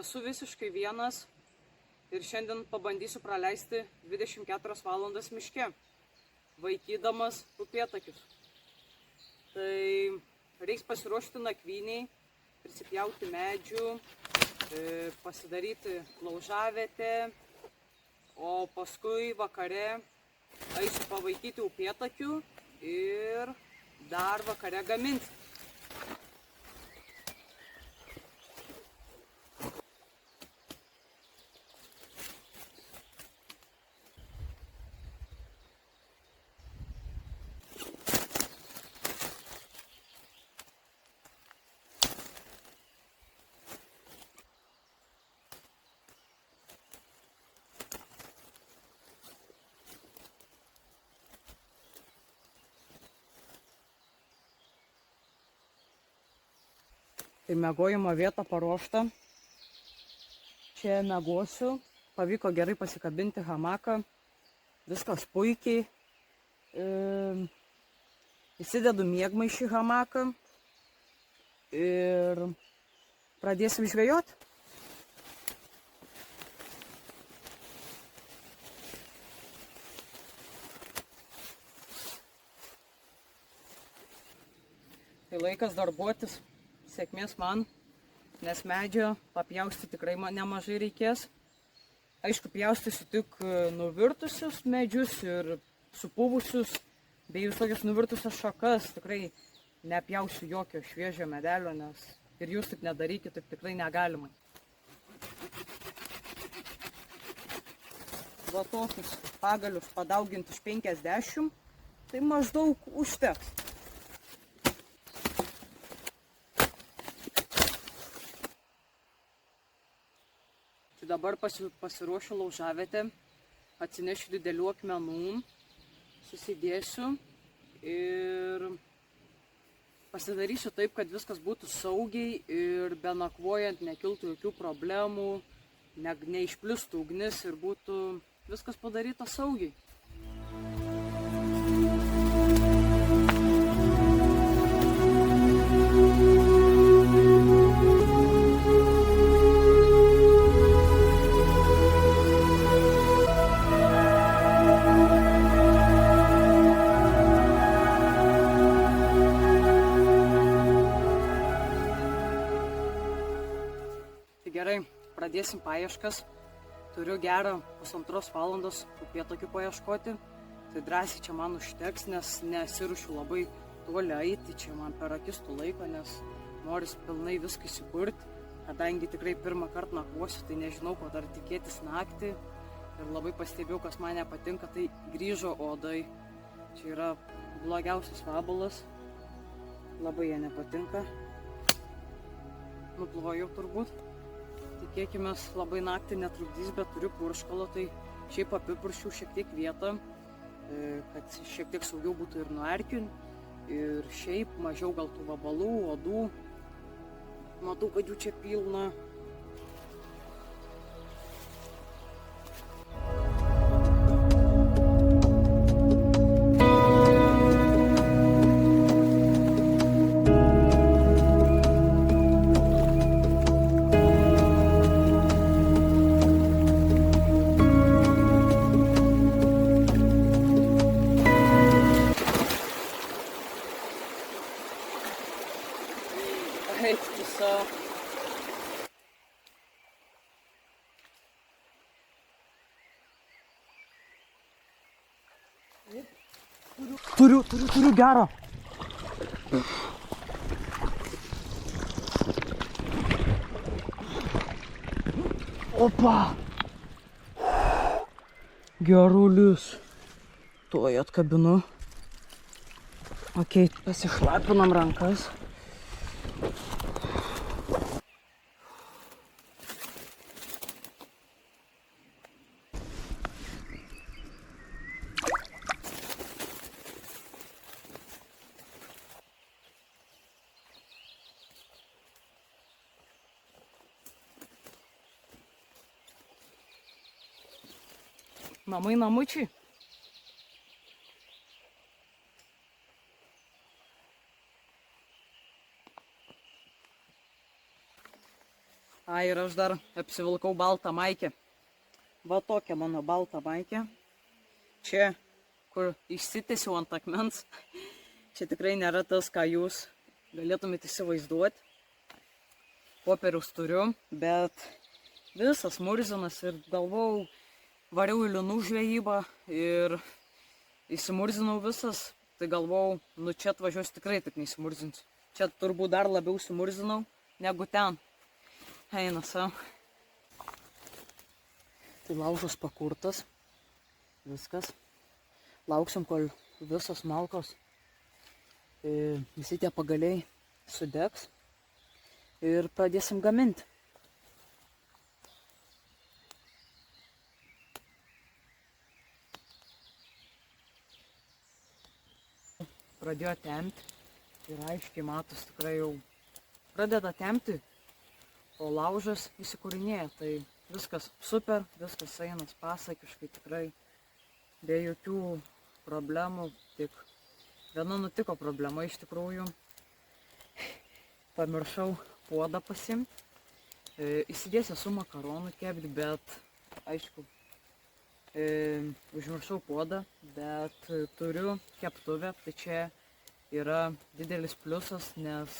Esu visiškai vienas ir šiandien pabandysiu praleisti 24 valandas miške, vaikydamas upėtakius. Tai reiks pasiruošti nakvyniai, prisipjauti medžių, pasidaryti laužavietę, o paskui vakare eisiu pavaikyti upėtakių ir dar vakare gaminti. Tai miegojimo vieta paruošta. Čia miegosiu. Pavyko gerai pasikabinti hamaką. Viskas puikiai. Įsidedu miegmaišį hamaką. Ir pradėsim žvejoti. Tai laikas darbuotis. Sėkmės man, nes medžio papjaustyti tikrai nemažai reikės. Aišku, pjaustysiu tik nuvirtusius medžius ir supuvusius, bei visokias nuvirtusias šakas. Tikrai nepjausiu jokio šviežio medelio, nes ir jūs taip nedarykit, taip tikrai negalima. Va tokius pagalius padauginti iš 50, tai maždaug užteks. Dabar pasiruošiu laužavietę, atsinešiu didelių akmenų, susidėsiu ir pasidarysiu taip, kad viskas būtų saugiai ir be nakvojant nekiltų jokių problemų, neišplistų ugnis ir būtų viskas padaryta saugiai. Gerai, pradėsim paieškas. Turiu gerą 1,5 valandos upėtakių paieškoti. Tai drąsiai čia man užteks, nes nesiruošiu labai toli eiti. Čia man per akis tų laiko, nes noris pilnai viską įsikurti. Kadangi tikrai pirmą kartą nakvosiu, tai nežinau, ko dar tikėtis naktį. Ir labai pastebėjau, kas man nepatinka, tai grįžo uodai. Čia yra blogiausias vabalas. Labai jie nepatinka. Nuplojau turbūt. Tikėkime, labai naktį netrukdys, bet turiu purškalo, tai šiaip apipuršiu šiek tiek vietą, kad šiek tiek saugiau būtų ir nuo erkių. Ir šiaip mažiau gal tų vabalų, uodų. Matau, kad jų čia pilna. Turiu gerą. Opa. Gerulis. Tuoj atkabinu. Ok, pasišlapinam rankas. Namai namučiai. Ir aš dar apsivilkau baltą maikę. Va tokia mano balta maikė. Čia, kur išsitiesiu ant akmens. Čia tikrai nėra tas, ką jūs galėtumėte įsivaizduoti. Popieriaus turiu, bet visas murzinas ir galvau, variau į linų žvejybą ir įsimurzinau visas. Tai galvau, nu čia atvažiuosiu tikrai tik neįsimurzinsiu. Čia turbūt dar labiau įsimurzinau negu ten. Eina savo. Tai laužas pakurtas. Viskas. Lauksim, kol visos malkos, visi tie pagaliai sudegs ir pradėsim gaminti. Pradėjo tempti ir aiškiai matos, tikrai jau pradeda tempti, o laužas įsikūrinėja. Tai viskas super, viskas einas pasakiškai, tikrai be jokių problemų. Tik viena nutiko problema iš tikrųjų. Pamiršau puodą pasimti. Įsidėsiu su makaronų kepti, bet aišku, užmiršau puodą, bet turiu keptuvę. Tai čia yra didelis pliusas, nes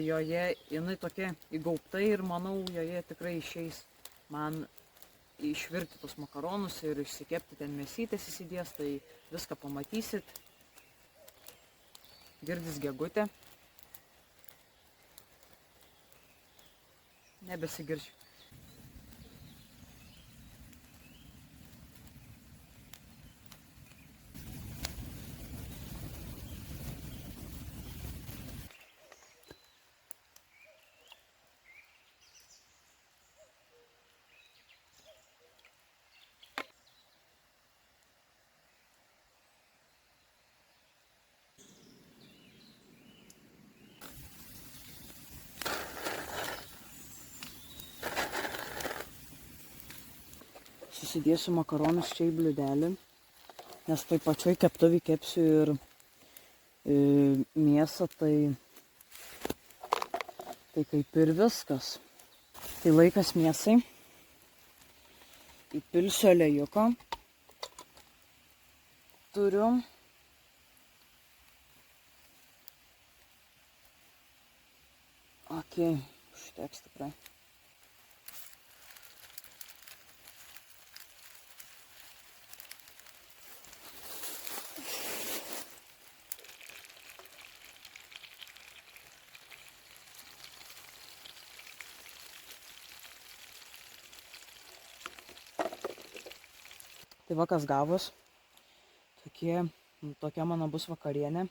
joje jinai tokia įgaubta ir manau, joje tikrai išeis man išvirti tos makaronus ir išsikepti, ten mėsytės įsidės, tai viską pamatysit. Girdis gegutė. Nebesigirdžiu. Susidėsiu makaronus čia į bliūdelį, nes toj pačioj keptuvį kepsiu ir mėsą, tai kaip ir viskas. Tai laikas mėsai. Įpilsiu aliejiko. Turiu. Ok, užteks tikrai. Tai va kas gavos. Tokia mano bus vakarienė.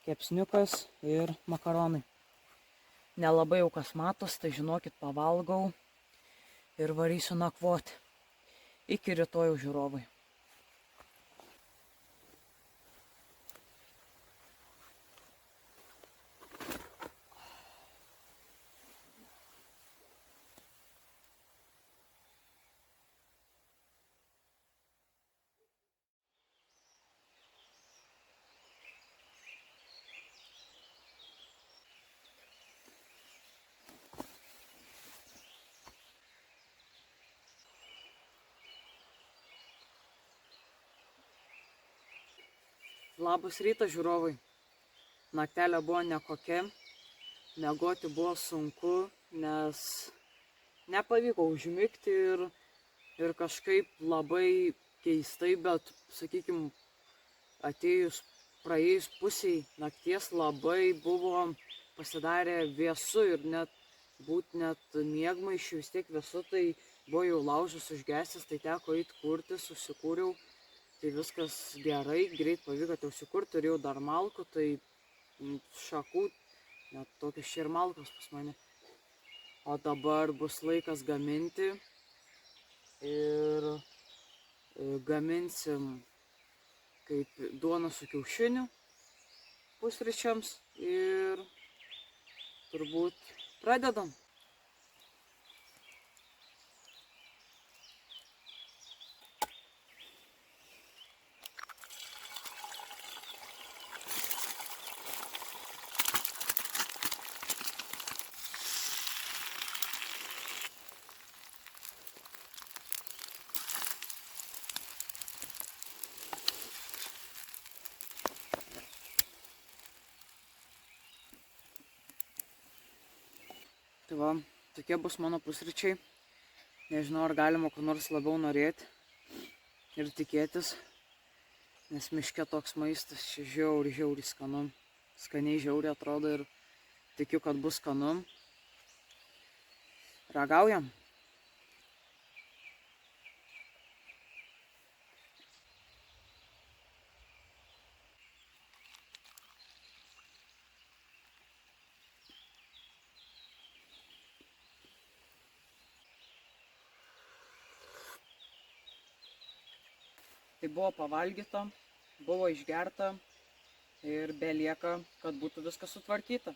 Kepsniukas ir makaronai. Nelabai jau kas matos, tai žinokit, pavalgau ir varysiu nakvoti. Iki rytojaus žiūrovai. Labas rytas, žiūrovai. Naktelė buvo nekokia, miegoti buvo sunku, nes nepavyko užmigti ir kažkaip labai keistai, bet, sakykime, praėjus pusiai nakties labai buvo pasidarę vėsu ir net miegmaišių vis tiek vėsu, tai buvo jau laužas užgesęs, tai teko eiti kurti, susikūriau. Tai viskas gerai, greit pavyko tai užsikurti, turėjau dar malkų, tai šakų, net tokios čia ir malkos pas mane. O dabar bus laikas gaminti ir gaminsim kaip duoną su kiaušiniu pusryčiams ir turbūt pradedam. Tai va, tokie bus mano pusryčiai. Nežinau, ar galima ko nors labiau norėti ir tikėtis, nes miške toks maistas čia žiauriai skanu. Skaniai žiauriai atrodo ir tikiu, kad bus skanu. Ragaujam. Tai buvo pavalgyta, buvo išgerta ir belieka, kad būtų viskas sutvarkyta.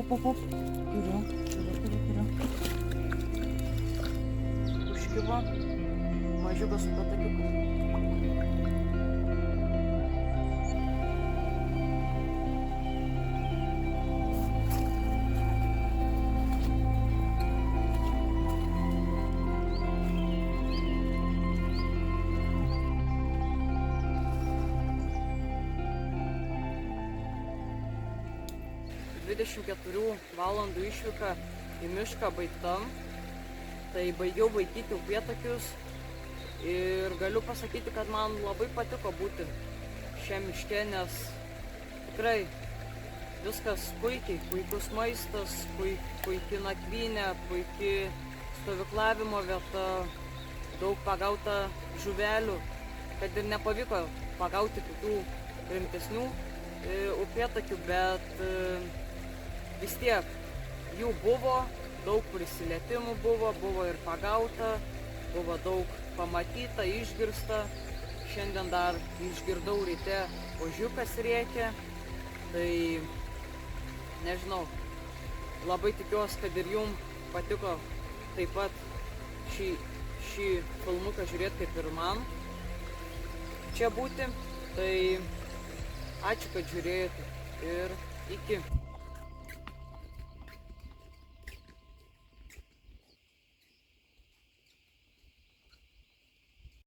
Turiu. Užkibo mažiukas upėtakiukas. ...24 valandų išvyka į mišką baigta, tai baigiau vaikyti upėtakius ir galiu pasakyti, kad man labai patiko būti šiame miške, nes tikrai viskas puikiai, puikus maistas, puikiai nakvynė, puikiai stovyklavimo vieta, daug pagauta žuvelių, kad ir nepavyko pagauti kitų rimtesnių upėtakių, bet vis tiek jų buvo, daug prisilietimų buvo ir pagauta, buvo daug pamatyta, išgirsta. Šiandien dar išgirdau ryte ožiukas rėkė, tai nežinau, labai tikiuosi, kad ir jums patiko taip pat šį filmuką žiūrėti kaip ir man čia būti. Tai ačiū, kad žiūrėjote ir iki.